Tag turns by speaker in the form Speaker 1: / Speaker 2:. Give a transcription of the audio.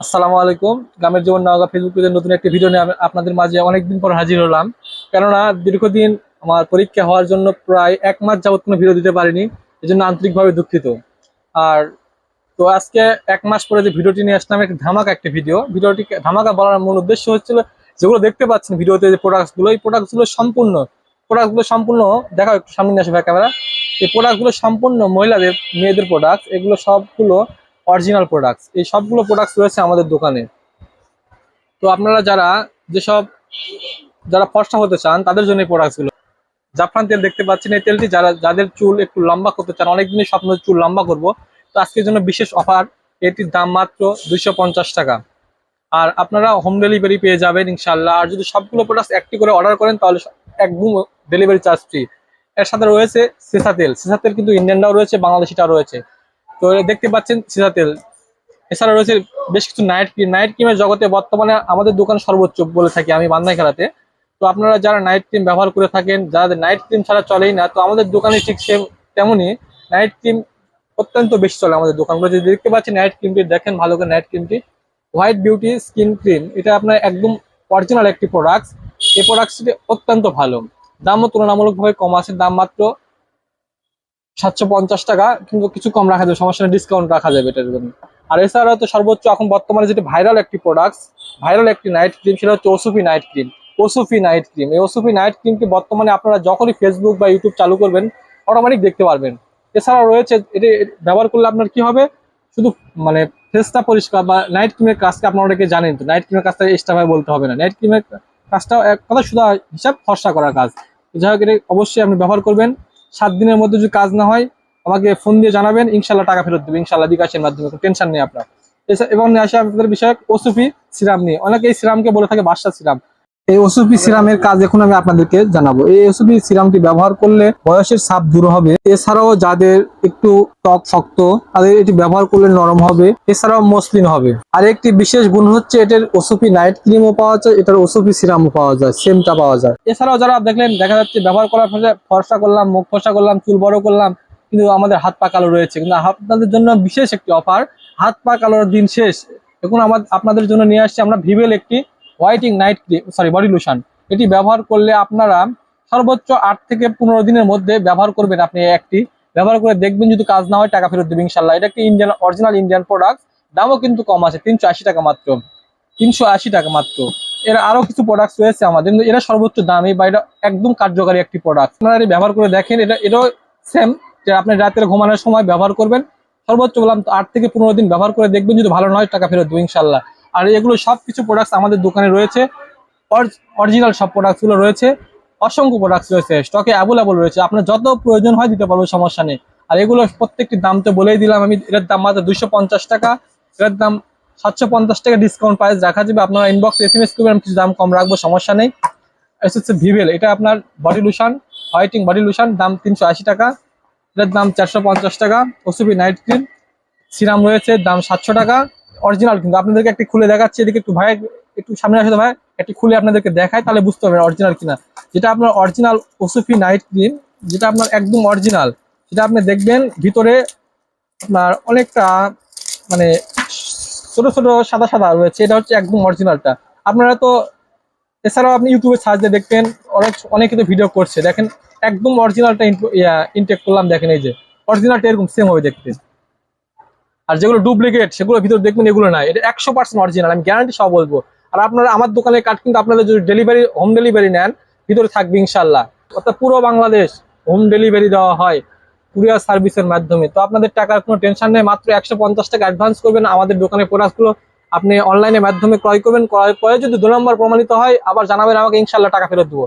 Speaker 1: আসসালামু আলাইকুম। গ্রামের জীবন নওগাঁ ফেসবুক পেজের নতুন একটি ভিডিও নিয়ে আমি আপনাদের মাঝে অনেকদিন পর হাজির হলাম। কেননা দীর্ঘদিন আমার পরীক্ষা হওয়ার জন্য প্রায় 1 মাস যাবত কোনো ভিডিও দিতে পারিনি, এই জন্য আন্তরিকভাবে দুঃখিত। আর তো আজকে 1 মাস পরে যে ভিডিওটি নিয়ে আসলাম, একটা ধামাকা একটি ভিডিওটি ধামাকা বলার মূল উদ্দেশ্য হচ্ছিল, যেগুলো দেখতে পাচ্ছেন ভিডিওতে যে প্রোডাক্টগুলো, এই প্রোডাক্টগুলো সম্পূর্ণ দেখা একটু সামনে নিয়ে আসবে ক্যামেরা। এই প্রোডাক্টগুলো সম্পূর্ণ মহিলাদের মেয়েদের প্রোডাক্ট, এগুলো সবগুলো অরিজিনাল প্রোডাক্টস। এই সবগুলো প্রোডাক্টস রয়েছে আমাদের দোকানে। তো আপনারা যারা ফর্সা হতে চান তাদের জন্য এই প্রোডাক্টসগুলো। জাফরান তেল দেখতে পাচ্ছেন, এই তেলটি যাদের চুল একটু লম্বা করতে চান, অনেকদিনই স্বপ্ন চুল লম্বা করব, তো আজকের জন্য বিশেষ অফার। এটির দাম মাত্র 250 টাকা। আর আপনারা হোম ডেলিভারি পেয়ে যাবেন ইনশাল্লাহ। আর যদি সবগুলো প্রোডাক্টস একটি করে অর্ডার করেন তাহলে একদম ডেলিভারি চার্জ ফ্রি। এর সাথে রয়েছে সেসা তেল কিন্তু ইন্ডিয়ানটাও রয়েছে, বাংলাদেশিটাও রয়েছে। তো দেখতে পাচ্ছেন সেসা তেল। এছাড়া রয়েছে বেশ কিছু নাইট ক্রিমের জগতে বর্তমানে আমাদের দোকান সর্বোচ্চ বলে থাকি আমি বান্দাই খেলাতে। তো আপনারা যারা নাইট ক্রিম ব্যবহার করে থাকেন, যাদের নাইট ক্রিম ছাড়া চলেই না, তো আমাদের দোকানে ঠিক তেমনই নাইট ক্রিম অত্যন্ত বেশি চলে আমাদের দোকানগুলো। যদি দেখতে পাচ্ছি নাইট ক্রিমটি, দেখেন ভালো করে নাইট ক্রিমটি, হোয়াইট বিউটি স্কিন ক্রিম। এটা আপনার একদম অরিজিনাল একটি প্রোডাক্ট। এই প্রোডাক্টটি অত্যন্ত ভালো, দামও তুলনামূলকভাবে কম আছে, দাম মাত্র 750 টাকা, কিন্তু কিছু কম রাখা যাবে, সমস্যা নেই, ডিসকাউন্ট রাখা যাবে এটার জন্য। আর এছাড়াও তো সর্বোচ্চ এখন বর্তমানে যেটি ভাইরাল একটি নাইট ক্রিম, সেটা হচ্ছে ওসুফি নাইট ক্রিম। এই ওসুফি নাইট ক্রিমটি বর্তমানে আপনারা যখনই ফেসবুক বা ইউটিউব চালু করবেন অটোমেটিক দেখতে পারবেন। এছাড়াও রয়েছে, এটি ব্যবহার করলে আপনার কি হবে, শুধু মানে ফেসটা পরিষ্কার, বা নাইট ক্রিমের কাজটা আপনারা অনেকে জানেন, তো নাইট ক্রিমের কাজটা এক্সট্রা ভাবে বলতে হবে না, নাইট ক্রিমের কাজটা এক কথা শুধু হিসাব ফর্সা করার কাজ। যাই হোক, এটা অবশ্যই আপনি ব্যবহার করবেন। 7 দিনের মধ্যে যদি কাজ না হয় আমাকে ফোন দিয়ে জানাবেন, ইনশাল্লাহ টাকা ফেরত দেবে, ইনশাল্লাহ বিকাশের মাধ্যমে, কোনো টেনশন নেই আপনার। এবং আসে আপনাদের বিষয় ওসুফি সিরাম নিয়ে। অনেকে এই সিরামকে বলে থাকে বাদশা সিরাম। এই ওসুফি সিরামের কাজ এখন আমি আপনাদেরকে জানাবো। এই ওসুফি সিরামটি ব্যবহার করলে বয়সের ছাপ দূর হবে। এছাড়াও যাদের একটু ত্বক শক্ত তাদের এটি ব্যবহার করলে নরম হবে, এছাড়াও মসৃণ হবে। আর একটি বিশেষ গুণ হচ্ছে এটার ওসুফি নাইট ক্রিমও পাওয়া যায়, এটার ওসুফি সিরামও পাওয়া যায়, সেমটা পাওয়া যায়। এছাড়াও যারা দেখলেন, দেখা যাচ্ছে ব্যবহার করার ফলে ফর্সা করলাম, মুখ ফর্সা করলাম, চুল বড় করলাম, কিন্তু আমাদের হাত পা কালো রয়েছে, কিন্তু আপনাদের জন্য বিশেষ একটি অফার। হাত পা কালোর দিন শেষ, এখন আপনাদের জন্য নিয়ে আসছি আমরা ভিভেল একটি whitening night cream, body lotion. এটি ব্যবহার করলে আপনারা সর্বোচ্চ 8 থেকে 15 দিনের মধ্যে ব্যবহার করবেন। আপনি একটি ব্যবহার করে দেখবেন, যদি কাজ না হয় টাকা ফেরত দেবেন ইনশাল্লাহ। এটা একটি অরিজিনাল ইন্ডিয়ান প্রোডাক্ট, দামও কিন্তু কম আছে, 380 টাকা মাত্র, 380 টাকা মাত্র। এর আরো কিছু প্রোডাক্ট রয়েছে আমাদের, কিন্তু এটা সর্বোচ্চ দামি বা এটা একদম কার্যকারী একটি প্রোডাক্ট। আপনারা ব্যবহার করে দেখেন, এটাও সেম, যে আপনি রাতের ঘুমানোর সময় ব্যবহার করবেন। সর্বোচ্চ বললাম 8 থেকে 15 দিন ব্যবহার করে দেখবেন, যদি ভালো নয় টাকা ফেরত দেবো ইনশাল্লাহ। আর এগুলো সবকিছু প্রোডাক্টস আমাদের দোকানে রয়েছে, অরিজিনাল সব প্রোডাক্টস গুলো রয়েছে, অসংখ্য প্রোডাক্টস রয়েছে, স্টকে অ্যাভেলেবল রয়েছে, আপনার যত প্রয়োজন হয় দিতে পারবো, সমস্যা নেই। আর এগুলো প্রত্যেকটির দাম তো বলেই দিলাম আমি। এটার দাম মাত্র 250 টাকা, এটার দাম 750 টাকা ডিসকাউন্ট প্রাইস রাখা যাবে। আপনারা ইনবক্স SMS করবেন, আমি কিছু দাম কম রাখবো, সমস্যা নেই। হচ্ছে ভিভেল, এটা আপনার body lotion, whitening body lotion, দাম 380 টাকা, এটার দাম 450 টাকা। ওসুফি নাইট ক্রিম সিরাম রয়েছে, দাম 700 টাকা, অরিজিনাল। কিন্তু আপনাদেরকে একটি খুলে দেখাচ্ছি, এদিকে একটু ভাই, একটু সামনে আসতে ভাই, একটি খুলে আপনাদেরকে দেখায়, তাহলে বুঝতে পারবেন অরিজিনাল কিনা। যেটা আপনার অরিজিনাল ওসুফি নাইট ক্রিম, যেটা আপনার একদম অরিজিনাল, সেটা আপনি দেখবেন ভিতরে আপনার অনেকটা মানে ছোট ছোট সাদা সাদা রয়েছে, এটা হচ্ছে একদম অরিজিনালটা। আপনারা তো এছাড়াও আপনি ইউটিউবে সার্চ দিয়ে দেখবেন, অনেকে তো ভিডিও করছে, দেখেন একদম অরিজিনালটা ইনটেক করলাম, দেখেন এই যে অরিজিনালটা এরকম সেম হবে দেখতে। আর যেগুলো ডুপ্লিকেট সেগুলো ভিতর দেখবেন এগুলো নাই, এটা 100% অরিজিনাল, আমি গ্যারান্টি সহ বলবো। আর আপনারা আমার দোকানের কার্ড কিন্তু আপনাদের যদি হোম ডেলিভারি নেন, ভিতরে থাকবে ইনশাল্লাহ। অর্থাৎ পুরো বাংলাদেশ হোম ডেলিভারি দেওয়া হয় কুরিয়ার সার্ভিসের মাধ্যমে। তো আপনাদের টাকার কোনো টেনশন নেই, মাত্র 150 টাকা অ্যাডভান্স করবেন, আমাদের দোকানের প্রোডাক্টগুলো আপনি অনলাইনের মাধ্যমে ক্রয় করবেন। ক্রয় করে যদি 2 নম্বর প্রমাণিত হয় আবার জানাবেন আমাকে, ইনশাল্লাহ টাকা ফেরত দেবো।